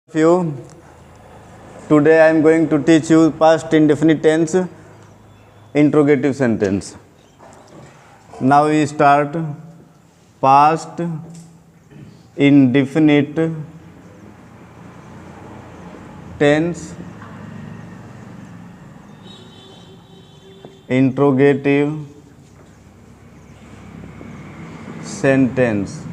You today I am going to teach you past indefinite tense interrogative sentence. Now we start past indefinite tense interrogative sentence.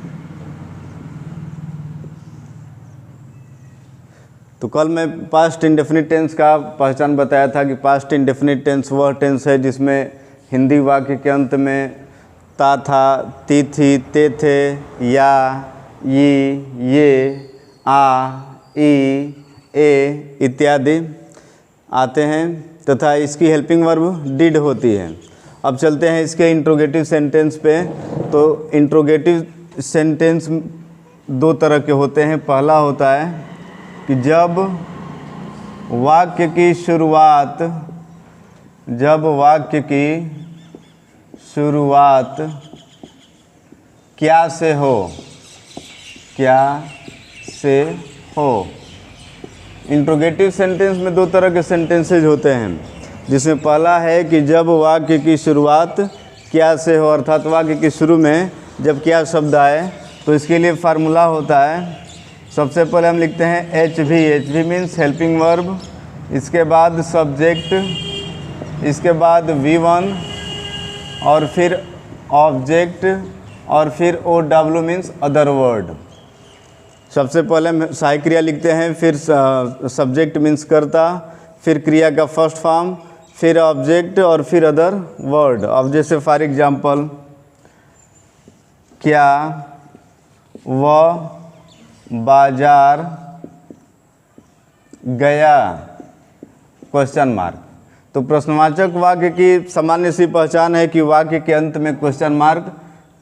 तो कल मैं past indefinite tense का पहचान बताया था कि पास्ट इंडेफिनिट टेंस वह टेंस है जिसमें हिंदी वाक्य के अंत में ता था, ती थी, ते थे, या, ये, आ, ई, ए इत्यादि आते हैं तथा इसकी हेल्पिंग वर्ब डिड होती है। अब चलते हैं इसके इंट्रोगेटिव सेंटेंस पे। तो इंट्रोगेटिव सेंटेंस दो तरह के होते हैं। पहला होता है कि जब वाक्य की शुरुआत क्या से हो। इंट्रोगेटिव सेंटेंस में दो तरह के सेंटेंसेज होते हैं, जिसमें पहला है कि जब वाक्य की शुरुआत क्या से हो, अर्थात वाक्य के शुरू में जब क्या शब्द आए तो इसके लिए फार्मूला होता है। सबसे पहले हम लिखते हैं H we means helping verb, इसके बाद सब्जेक्ट, इसके बाद V1 और फिर ऑब्जेक्ट और फिर OW मीन्स अदर वर्ड। सबसे पहले हम सहायक क्रिया लिखते हैं, फिर सब्जेक्ट मीन्स कर्ता, फिर क्रिया का फर्स्ट फॉर्म, फिर ऑब्जेक्ट और फिर अदर वर्ड। अब जैसे फॉर एग्जाम्पल क्या वह बाजार गया क्वेश्चन मार्क। तो प्रश्नवाचक वाक्य की सामान्य सी पहचान है कि वाक्य के अंत में क्वेश्चन मार्क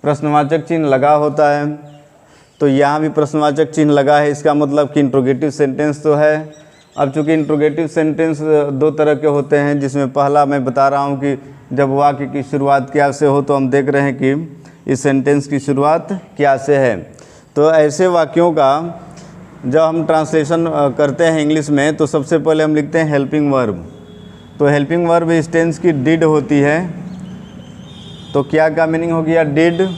प्रश्नवाचक चिन्ह लगा होता है। तो यहाँ भी प्रश्नवाचक चिन्ह लगा है, इसका मतलब कि इंट्रोगेटिव सेंटेंस तो है। अब चूँकि इंट्रोगेटिव सेंटेंस दो तरह के होते हैं, जिसमें पहला मैं बता रहा हूँ कि जब वाक्य की शुरुआत क्या से हो, तो हम देख रहे हैं कि इस सेंटेंस की शुरुआत क्या से है। तो ऐसे वाक्यों का जब हम ट्रांसलेशन करते हैं इंग्लिश में, तो सबसे पहले हम लिखते हैं हेल्पिंग वर्ब। तो हेल्पिंग वर्ब इस टेंस की डिड होती है। तो क्या का मीनिंग हो गया डिड।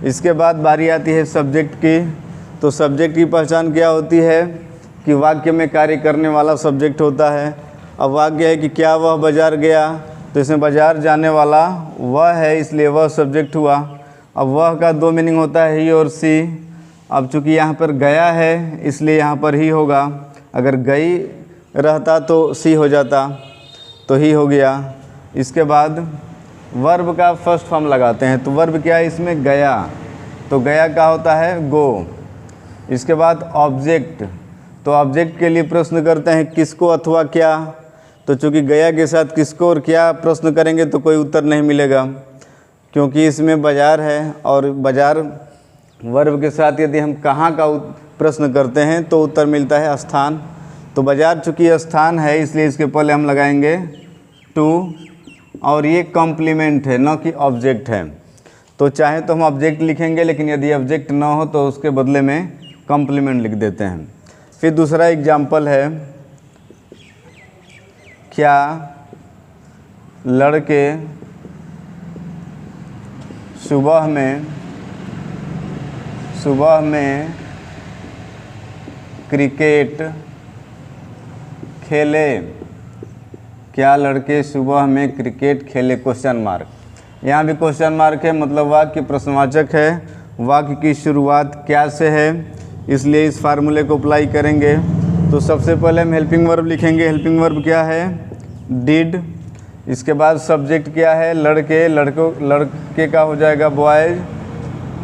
इसके बाद बारी आती है सब्जेक्ट की। तो सब्जेक्ट की पहचान क्या होती है कि वाक्य में कार्य करने वाला सब्जेक्ट होता है। अब वाक्य है कि क्या वह बाजार गया, तो इसमें बाजार जाने वाला वह है, इसलिए वह सब्जेक्ट हुआ। अब वह का दो मीनिंग होता है ही और सी। अब चूँकि यहाँ पर गया है इसलिए यहाँ पर ही होगा, अगर गई रहता तो सी हो जाता, तो ही हो गया। इसके बाद वर्ब का फर्स्ट फॉर्म लगाते हैं। तो वर्ब क्या है इसमें गया, तो गया का होता है गो। इसके बाद ऑब्जेक्ट, तो ऑब्जेक्ट के लिए प्रश्न करते हैं किसको अथवा क्या। तो चूँकि गया के साथ किसको और क्या प्रश्न करेंगे तो कोई उत्तर नहीं मिलेगा, क्योंकि इसमें बाजार है और बाजार वर्ब के साथ यदि हम कहाँ का प्रश्न करते हैं तो उत्तर मिलता है स्थान। तो बाजार चूँकि स्थान है इसलिए इसके पहले हम लगाएंगे टू, और ये कॉम्प्लीमेंट है न कि ऑब्जेक्ट है। तो चाहे तो हम ऑब्जेक्ट लिखेंगे, लेकिन यदि ऑब्जेक्ट ना हो तो उसके बदले में कॉम्प्लीमेंट लिख देते हैं। फिर दूसरा एग्जाम्पल है क्या लड़के सुबह में क्रिकेट खेले। क्या लड़के सुबह में क्रिकेट खेले क्वेश्चन मार्क। यहाँ भी क्वेश्चन मार्क है, मतलब वाक्य प्रश्नवाचक है। वाक्य की शुरुआत क्या से है, इसलिए इस फार्मूले को अप्लाई करेंगे। तो सबसे पहले हम हेल्पिंग वर्ब लिखेंगे। हेल्पिंग वर्ब क्या है डिड। इसके बाद सब्जेक्ट क्या है लड़के, लड़के का हो जाएगा बॉयज़।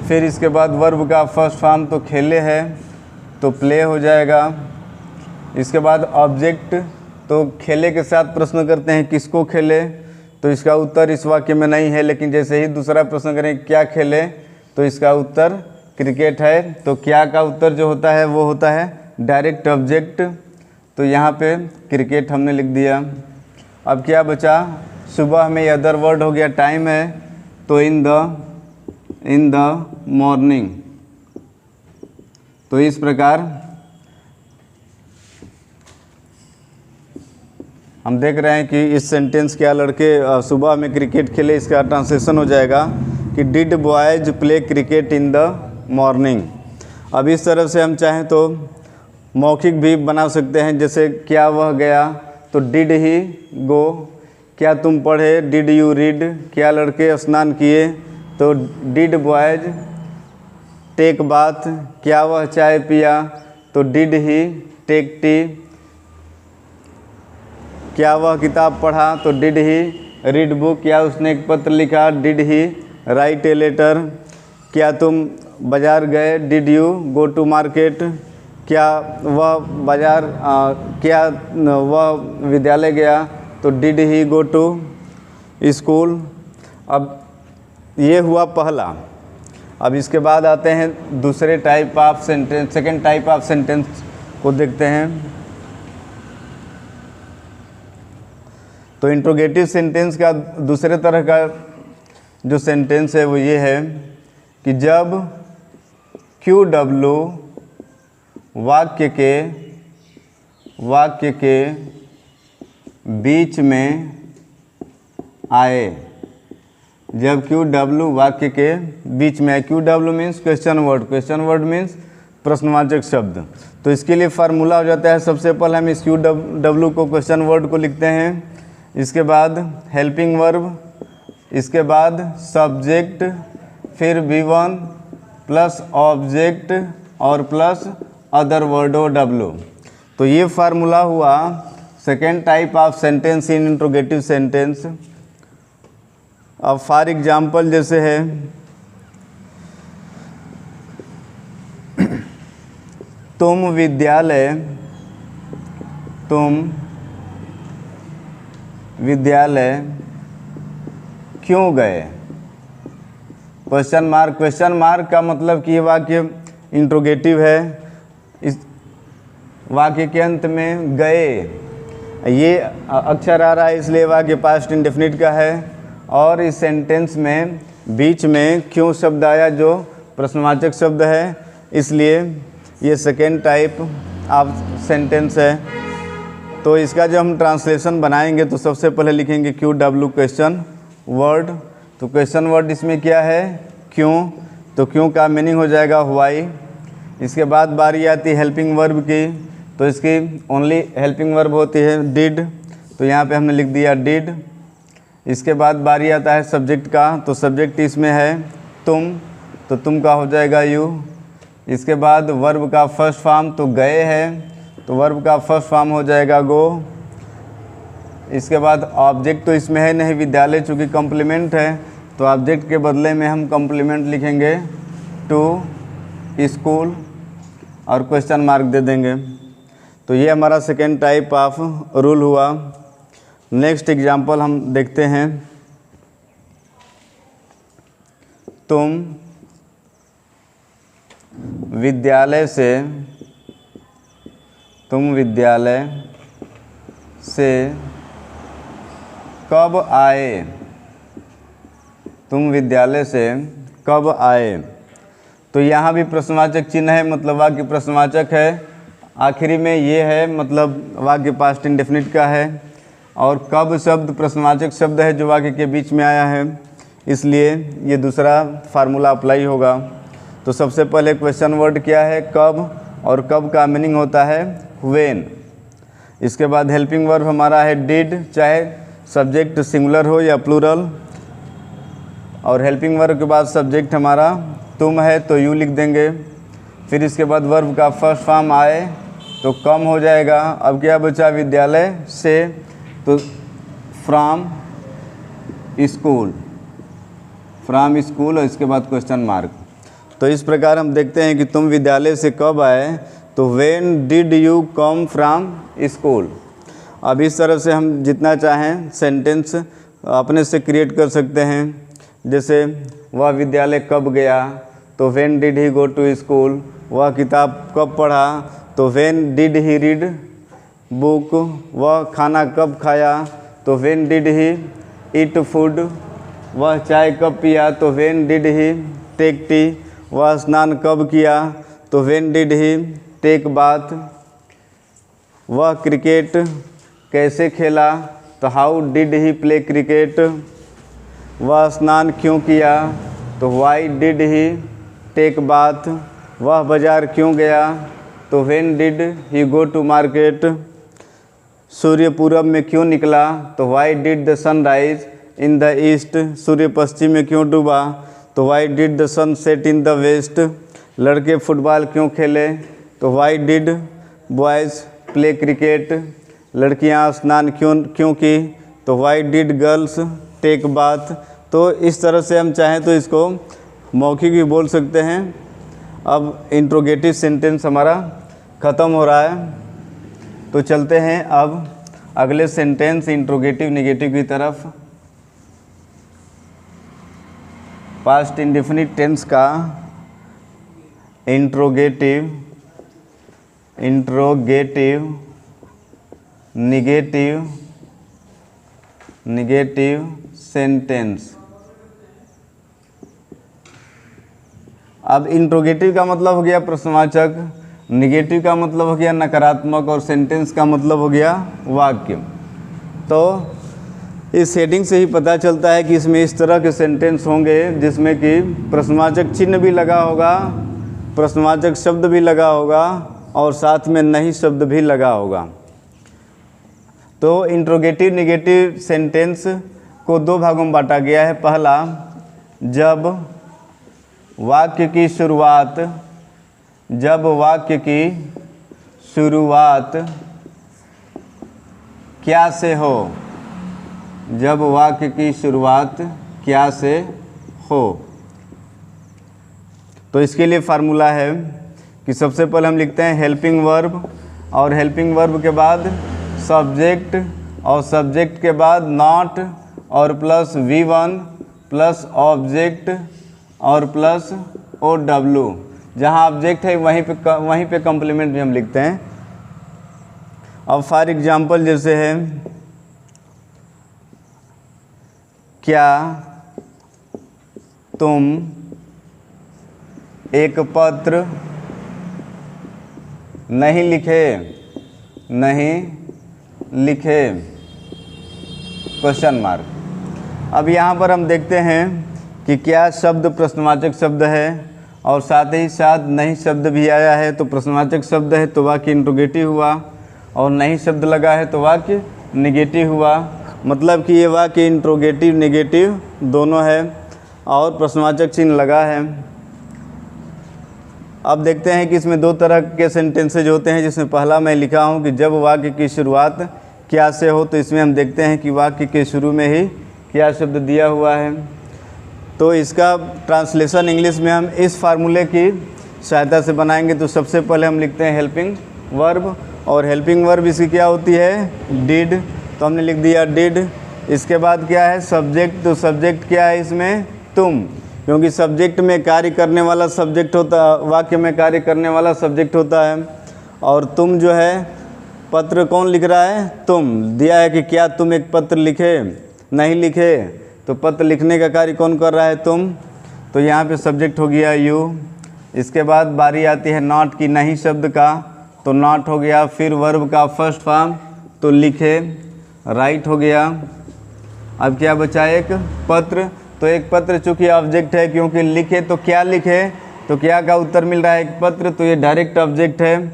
फिर इसके बाद वर्ब का फर्स्ट फॉर्म तो खेले है तो प्ले हो जाएगा। इसके बाद ऑब्जेक्ट, तो खेले के साथ प्रश्न करते हैं किसको खेले, तो इसका उत्तर इस वाक्य में नहीं है। लेकिन जैसे ही दूसरा प्रश्न करें क्या खेले, तो इसका उत्तर क्रिकेट है। तो क्या का उत्तर जो होता है वो होता है डायरेक्ट ऑब्जेक्ट। तो यहाँ पे क्रिकेट हमने लिख दिया। अब क्या बचा, सुबह में अदर वर्ड हो गया टाइम है, तो इन द मॉर्निंग। तो इस प्रकार हम देख रहे हैं कि इस सेंटेंस क्या लड़के सुबह में क्रिकेट खेले, इसका ट्रांसलेशन हो जाएगा कि did boys play cricket in the morning. अब इस तरह से हम चाहें तो मौखिक भी बना सकते हैं, जैसे क्या वह गया तो डिड ही गो, क्या तुम पढ़े डिड यू रीड, क्या लड़के स्नान किए तो डिड बॉयज टेक बाथ, क्या वह चाय पिया तो डिड ही टेक टी, क्या वह किताब पढ़ा तो डिड ही रीड बुक, क्या उसने एक पत्र लिखा did he write a letter, क्या तुम बाज़ार गए did you go to market, क्या वह क्या वह विद्यालय गया तो did he go to school. अब ये हुआ पहला। अब इसके बाद आते हैं दूसरे type of sentence, second type of sentence को देखते हैं। तो इंट्रोगेटिव सेंटेंस का दूसरे तरह का जो सेंटेंस है वो ये है कि जब QW वाक्य के बीच में आए, जब QW वाक्य के बीच में आए, QW means question word means प्रश्नवाचक शब्द। तो इसके लिए फार्मूला हो जाता है, सबसे पहले हम इस QW को क्वेश्चन वर्ड को लिखते हैं, इसके बाद हेल्पिंग वर्ब, इसके बाद सब्जेक्ट, फिर V1 प्लस ऑब्जेक्ट और प्लस अदर वर्ड OW। तो ये फार्मूला हुआ second type of sentence in interrogative sentence. अब फॉर एग्जाम्पल जैसे है तुम विद्यालय क्यों गए, क्वेश्चन मार्क का मतलब कि ये वाक्य इंट्रोगेटिव है। इस वाक्य के अंत में गए ये अक्षर आ रहा है, इसलिए वाक्य पास्ट इंडेफिनिट का है। और इस सेंटेंस में बीच में क्यों शब्द आया जो प्रश्नवाचक शब्द है, इसलिए ये सेकेंड टाइप ऑफ सेंटेंस है। तो इसका जब हम ट्रांसलेशन बनाएंगे तो सबसे पहले लिखेंगे QW क्वेश्चन वर्ड। तो क्वेश्चन वर्ड इसमें क्या है, क्यों, तो क्यों का मीनिंग हो जाएगा व्हाई। इसके बाद बारी आती है हेल्पिंग वर्ब की, तो इसकी ओनली हेल्पिंग वर्ब होती है डिड, तो यहाँ पे हमने लिख दिया डिड। इसके बाद बारी आता है सब्जेक्ट का, तो सब्जेक्ट इसमें है तुम, तो तुम का हो जाएगा यू। इसके बाद वर्ब का फर्स्ट फॉर्म तो गए है, तो वर्ब का फर्स्ट फॉर्म हो जाएगा गो। इसके बाद ऑब्जेक्ट तो इसमें है नहीं, विद्यालय चूँकि कॉम्प्लीमेंट है तो ऑब्जेक्ट के बदले में हम कॉम्प्लीमेंट लिखेंगे टू स्कूल और क्वेश्चन मार्क दे देंगे। तो ये हमारा सेकेंड टाइप ऑफ रूल हुआ। नेक्स्ट एग्जांपल हम देखते हैं, तुम विद्यालय से कब आए, तुम विद्यालय से कब आए। तो यहाँ भी प्रश्नवाचक चिन्ह है, मतलब वाक्य प्रश्नवाचक है। आखिरी में ये है, मतलब वाक्य पास्ट इंडेफिनिट का है। और कब शब्द प्रश्नवाचक शब्द है जो वाक्य के बीच में आया है, इसलिए ये दूसरा फार्मूला अप्लाई होगा। तो सबसे पहले क्वेश्चन वर्ड क्या है, कब, और कब का मीनिंग होता है व्हेन। इसके बाद हेल्पिंग वर्ब हमारा है डिड, चाहे सब्जेक्ट सिंगुलर हो या प्लूरल। और हेल्पिंग वर्ब के बाद सब्जेक्ट हमारा तुम है तो यू लिख देंगे। फिर इसके बाद वर्ब का फर्स्ट फॉर्म आए तो कम हो जाएगा। अब क्या बचा, विद्यालय से, तो फ्रॉम स्कूल और इसके बाद क्वेश्चन मार्क। तो इस प्रकार हम देखते हैं कि तुम विद्यालय से कब आए, तो when did you come from school. अब इस तरह से हम जितना चाहें सेंटेंस अपने से क्रिएट कर सकते हैं। जैसे वह विद्यालय कब गया, तो when did he go to school. वह किताब कब पढ़ा, तो when did he read book. वह खाना कब खाया, तो when did he eat food. वह चाय कब पिया, तो when did he take tea. वह स्नान कब किया, तो when did he take bath. वह क्रिकेट कैसे खेला, तो how did he play cricket. वह स्नान क्यों किया, तो why did he take bath. वह बाज़ार क्यों गया, तो when did he go to market. सूर्य पूरब में क्यों निकला, तो why did the sun rise in the east. सूर्य पश्चिम में क्यों डूबा, तो why did the sun set in the west. लड़के फुटबॉल क्यों खेले, तो why did boys play cricket. लड़कियां स्नान क्यों की, तो why did girls take bath. तो इस तरह से हम चाहें तो इसको मौखिक भी बोल सकते हैं। अब इंट्रोगेटिव सेंटेंस हमारा ख़त्म हो रहा है, तो चलते हैं अब अगले सेंटेंस इंट्रोगेटिव नेगेटिव की तरफ। पास्ट इंडेफिनिट टेंस का इंट्रोगेटिव नेगेटिव सेंटेंस। अब इंट्रोगेटिव का मतलब हो गया प्रश्नवाचक, नेगेटिव का मतलब हो गया नकारात्मक, और सेंटेंस का मतलब हो गया वाक्य। तो इस हेडिंग से ही पता चलता है कि इसमें इस तरह के सेंटेंस होंगे जिसमें कि प्रश्नवाचक चिन्ह भी लगा होगा, प्रश्नवाचक शब्द भी लगा होगा, और साथ में नहीं शब्द भी लगा होगा। तो इंट्रोगेटिव नेगेटिव सेंटेंस को दो भागों में बांटा गया है। पहला, जब वाक्य की शुरुआत क्या से हो, जब वाक्य की शुरुआत क्या से हो। तो इसके लिए फार्मूला है कि सबसे पहले हम लिखते हैं हेल्पिंग वर्ब, और हेल्पिंग वर्ब के बाद सब्जेक्ट, और सब्जेक्ट के बाद नॉट, और प्लस V1 प्लस ऑब्जेक्ट, और प्लस OW। जहाँ ऑब्जेक्ट है वहीं पे कॉम्प्लीमेंट भी हम लिखते हैं। अब फॉर एग्जांपल जैसे है, क्या तुम एक पत्र नहीं लिखे क्वेश्चन मार्क। अब यहाँ पर हम देखते हैं कि क्या शब्द प्रश्नवाचक शब्द है और साथ ही साथ नहीं शब्द भी आया है। तो प्रश्नवाचक शब्द है तो वाक्य इंट्रोगेटिव हुआ, और नहीं शब्द लगा है तो वाक्य नेगेटिव हुआ। मतलब कि ये वाक्य इंट्रोगेटिव नेगेटिव दोनों है, और प्रश्नवाचक चिन्ह लगा है। अब देखते हैं कि इसमें दो तरह के सेंटेंसेज होते हैं, जिसमें पहला मैं लिखा हूँ कि जब वाक्य की शुरुआत क्या से हो। तो इसमें हम देखते हैं कि वाक्य के शुरू में ही क्या शब्द दिया हुआ है। तो इसका ट्रांसलेशन इंग्लिश में हम इस फार्मूले की सहायता से बनाएंगे। तो सबसे पहले हम लिखते हैं हेल्पिंग वर्ब, और हेल्पिंग वर्ब इसकी क्या होती है, डिड। तो हमने लिख दिया डिड। इसके बाद क्या है, सब्जेक्ट। तो सब्जेक्ट क्या है इसमें, तुम, क्योंकि सब्जेक्ट में कार्य करने वाला सब्जेक्ट होता, वाक्य में कार्य करने वाला सब्जेक्ट होता है। और तुम जो है, पत्र कौन लिख रहा है, तुम। दिया है कि क्या तुम एक पत्र लिखे, नहीं लिखे। तो पत्र लिखने का कार्य कौन कर रहा है, तुम। तो यहाँ पे सब्जेक्ट हो गया यू। इसके बाद बारी आती है नॉट की, नहीं शब्द का। तो नॉट हो गया। फिर वर्ब का फर्स्ट फॉर्म, तो लिखे, राइट हो गया। अब क्या बचा, एक पत्र। तो एक पत्र चूँकि ऑब्जेक्ट है, क्योंकि लिखे तो क्या लिखे, तो क्या का उत्तर मिल रहा है एक पत्र, तो ये डायरेक्ट ऑब्जेक्ट है,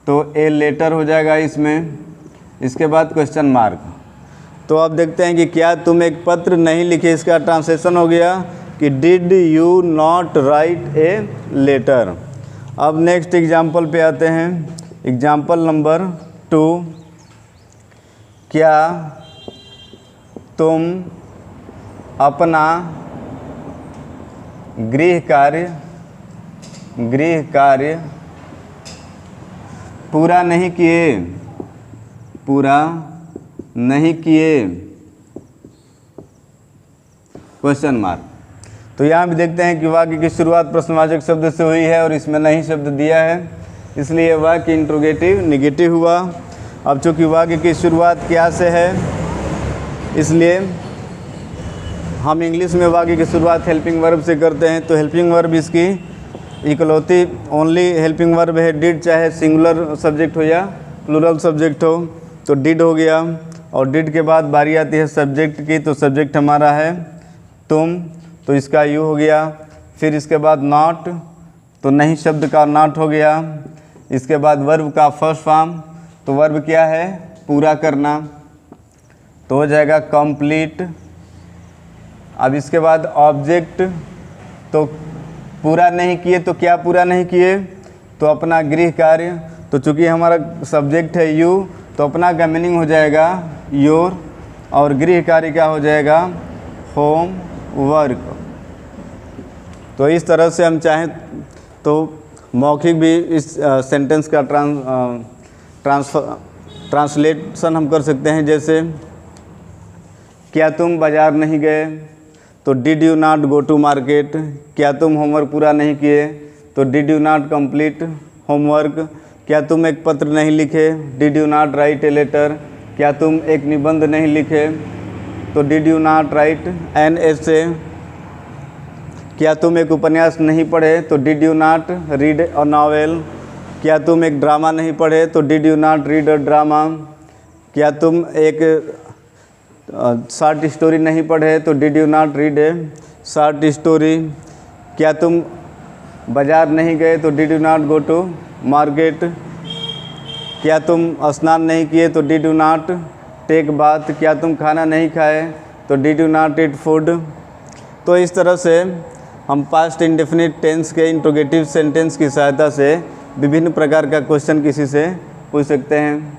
तो ए लेटर हो जाएगा इसमें। इसके बाद क्वेश्चन मार्क। तो अब देखते हैं कि क्या तुम एक पत्र नहीं लिखे, इसका ट्रांसलेशन हो गया कि did you not write a letter. अब नेक्स्ट एग्जाम्पल पे आते हैं। एग्जाम्पल नंबर 2, क्या तुम अपना गृह कार्य पूरा नहीं किए क्वेश्चन मार्क। तो यहाँ भी देखते हैं कि वाक्य की शुरुआत प्रश्नवाचक शब्द से हुई है और इसमें नहीं शब्द दिया है, इसलिए वाक्य इंट्रोगेटिव नेगेटिव हुआ। अब चूँकि वाक्य की शुरुआत क्या से है, इसलिए हम इंग्लिश में वाक्य की शुरुआत हेल्पिंग वर्ब से करते हैं। तो हेल्पिंग वर्ब इसकी इकलौती ओनली हेल्पिंग वर्ब है डिड, चाहे सिंगुलर सब्जेक्ट हो या प्लूरल सब्जेक्ट हो। तो डिड हो गया, और डिड के बाद बारी आती है सब्जेक्ट की, तो सब्जेक्ट हमारा है तुम, तो इसका यू हो गया। फिर इसके बाद नॉट, तो नहीं शब्द का नॉट हो गया। इसके बाद वर्ब का फर्स्ट फॉर्म, तो वर्ब क्या है, पूरा करना, तो हो जाएगा कंप्लीट। अब इसके बाद ऑब्जेक्ट, तो पूरा नहीं किए, तो क्या पूरा नहीं किए, तो अपना गृह कार्य। तो चूँकि हमारा सब्जेक्ट है यू, तो अपना का मीनिंग हो जाएगा योर, और गृह कार्य क्या हो जाएगा, होम वर्क। तो इस तरह से हम चाहें तो मौखिक भी इस सेंटेंस का ट्रांसलेशन हम कर सकते हैं। जैसे क्या तुम बाज़ार नहीं गए, तो did you not go to market. क्या तुम होमवर्क पूरा नहीं किए, तो did you not complete homework. क्या तुम एक पत्र नहीं लिखे, did you not write a letter. क्या तुम एक निबंध नहीं लिखे, तो did you not write an essay. क्या तुम एक उपन्यास नहीं पढ़े, तो did you not read a novel. क्या तुम एक ड्रामा नहीं पढ़े, तो did you not read a drama. क्या तुम एक शॉर्ट स्टोरी नहीं पढ़े, तो did you not read a short story. क्या तुम बाज़ार नहीं गए, तो did you not go to market. क्या तुम स्नान नहीं किए, तो did you not take bath. क्या तुम खाना नहीं खाए, तो did you not eat food. तो इस तरह से हम पास्ट इंडेफिनिट टेंस के इंट्रोगेटिव सेंटेंस की सहायता से विभिन्न प्रकार का क्वेश्चन किसी से पूछ सकते हैं।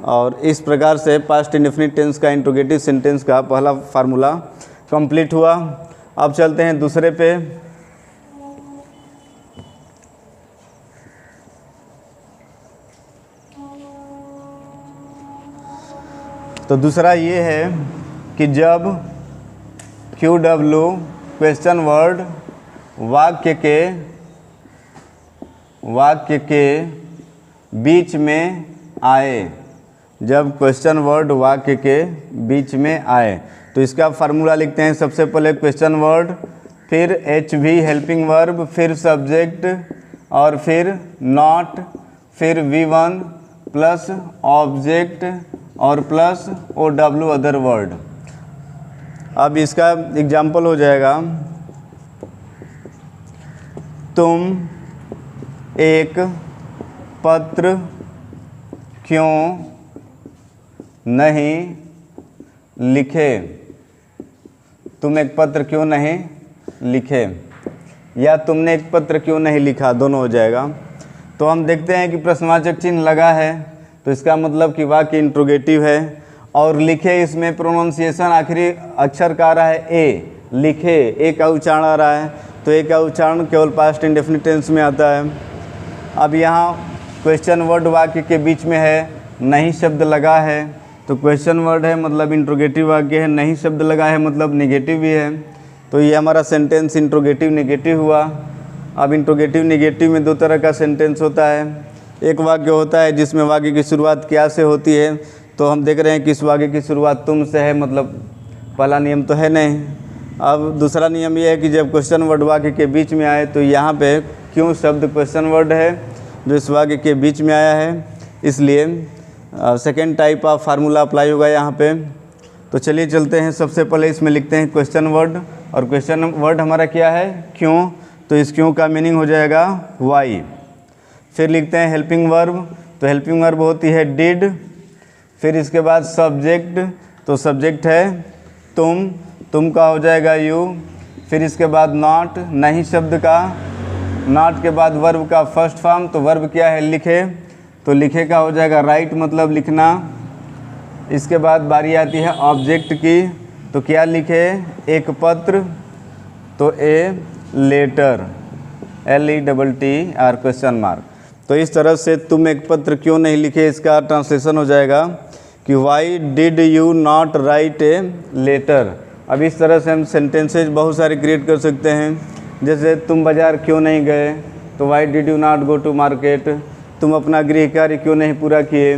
और इस प्रकार से पास्ट इंडेफिनिट टेंस का इंट्रोगेटिव सेंटेंस का पहला फार्मूला कंप्लीट हुआ। अब चलते हैं दूसरे पे। तो दूसरा ये है कि जब QW क्वेश्चन वर्ड वाक्य के बीच में आए। जब क्वेश्चन वर्ड वाक्य के बीच में आए, तो इसका फार्मूला लिखते हैं। सबसे पहले क्वेश्चन वर्ड, फिर HV हेल्पिंग वर्ब, फिर सब्जेक्ट, और फिर नॉट, फिर V1 प्लस ऑब्जेक्ट और प्लस OW अदर वर्ड। अब इसका एग्जाम्पल हो जाएगा, तुम एक पत्र क्यों नहीं लिखे। तुम एक पत्र क्यों नहीं लिखे, या तुमने एक पत्र क्यों नहीं लिखा, दोनों हो जाएगा। तो हम देखते हैं कि प्रश्नवाचक चिन्ह लगा है, तो इसका मतलब कि वाक्य इंट्रोगेटिव है। और लिखे, इसमें प्रोनाउंसिएशन आखिरी अक्षर का आ रहा है ए, लिखे, ए का उच्चारण आ रहा है, तो ए का उच्चारण केवल पास्ट इंडेफिनिट टेंस में आता है। अब यहाँ क्वेश्चन वर्ड वाक्य के बीच में है, नहीं शब्द लगा है, तो क्वेश्चन वर्ड है मतलब इंट्रोगेटिव वाक्य है, नहीं शब्द लगा है मतलब नेगेटिव भी है। तो ये हमारा सेंटेंस इंट्रोगेटिव नेगेटिव हुआ। अब इंट्रोगेटिव नेगेटिव में दो तरह का सेंटेंस होता है। एक वाक्य होता है जिसमें वाक्य की शुरुआत क्या से होती है, तो हम देख रहे हैं कि इस वाक्य की शुरुआत तुम से है, मतलब पहला नियम तो है नहीं। अब दूसरा नियम ये है कि जब क्वेश्चन वर्ड वाक्य के बीच में आए, तो यहाँ पे क्यों शब्द क्वेश्चन वर्ड है जो इस वाक्य के बीच में आया है, इसलिए second type of formula apply होगा यहाँ पे। तो चलिए चलते हैं। सबसे पहले इसमें लिखते हैं क्वेश्चन वर्ड, और क्वेश्चन वर्ड हमारा क्या है, क्यों, तो इस क्यों का मीनिंग हो जाएगा वाई। फिर लिखते हैं हेल्पिंग वर्ब, तो हेल्पिंग वर्ब होती है डिड। फिर इसके बाद सब्जेक्ट, तो सब्जेक्ट है तुम का हो जाएगा यू। फिर इसके बाद नॉट, नहीं शब्द का, नॉट के बाद वर्ब का फर्स्ट फॉर्म, तो वर्ब क्या है, लिखे, तो लिखे का हो जाएगा राइट, मतलब लिखना। इसके बाद बारी आती है ऑब्जेक्ट की, तो क्या लिखे, एक पत्र, तो a letter, LETTR question mark. तो इस तरह से तुम एक पत्र क्यों नहीं लिखे, इसका ट्रांसलेशन हो जाएगा कि why did you not write a letter. अब इस तरह से हम सेंटेंसेज बहुत सारे क्रिएट कर सकते हैं। जैसे तुम बाज़ार क्यों नहीं गए, तो why did you not go to market. तुम अपना गृह कार्य क्यों नहीं पूरा किए,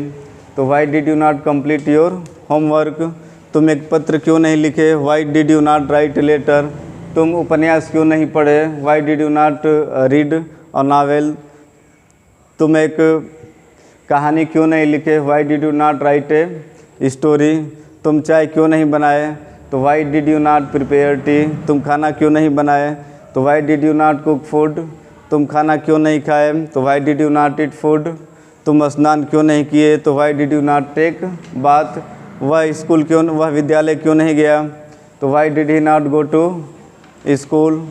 तो why did you not complete your homework. तुम एक पत्र क्यों नहीं लिखे, why did you not write a letter. तुम उपन्यास क्यों नहीं पढ़े, why did you not read a novel. तुम एक कहानी क्यों नहीं लिखे, why did you not write a story. तुम चाय क्यों नहीं बनाए, तो why did you not prepare tea. तुम खाना क्यों नहीं बनाए, तो why did you not cook food. तुम खाना क्यों नहीं खाए, तो why did you not eat food. तुम स्नान क्यों नहीं किए, तो why did you not take bath. वह विद्यालय क्यों नहीं गया, तो why did he not go to school.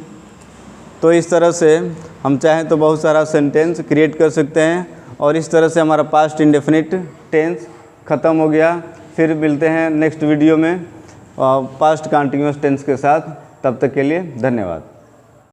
तो इस तरह से हम चाहें तो बहुत सारा सेंटेंस क्रिएट कर सकते हैं और इस तरह से हमारा पास्ट इंडेफिनिट टेंस ख़त्म हो गया। फिर मिलते हैं नेक्स्ट वीडियो में पास्ट कंटिन्यूअस टेंस के साथ। तब तक के लिए धन्यवाद।